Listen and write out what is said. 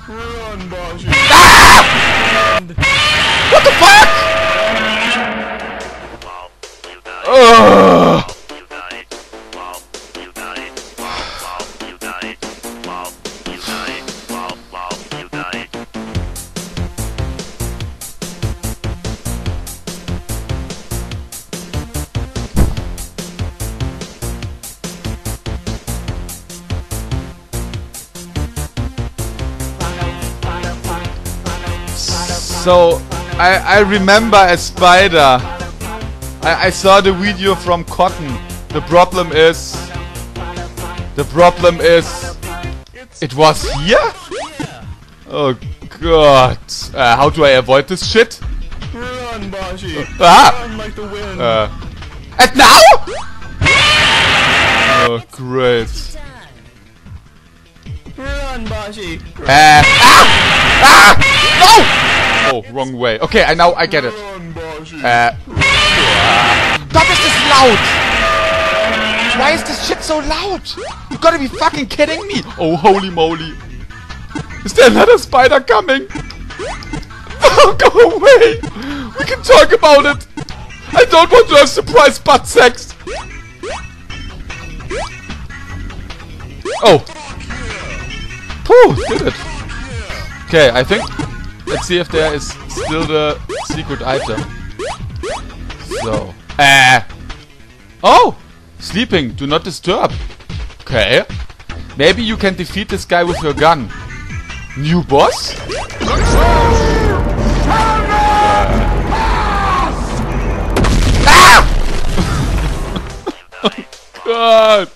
Run, Bashi. Ah! What the fuck? Ugh. So, I remember a spider. I saw the video from Cotton. The problem is... It was here? Oh god. How do I avoid this shit? Run, Bashi. Ah! Run like the wind. And now? Oh, great. Run, Bashi. No! Oh, wrong way. Okay, now I get it. Run, Bashi. Stop, is this loud? Why is this shit so loud? You gotta be fucking kidding me. Oh, holy moly. Is there another spider coming? Oh, go away. We can talk about it. I don't want to have surprise butt sex. Oh. Phew, did it. Okay, I think... Let's see if there is still the secret item. So. Oh! Sleeping. Do not disturb. Okay. Maybe you can defeat this guy with your gun. New boss? Ah! God.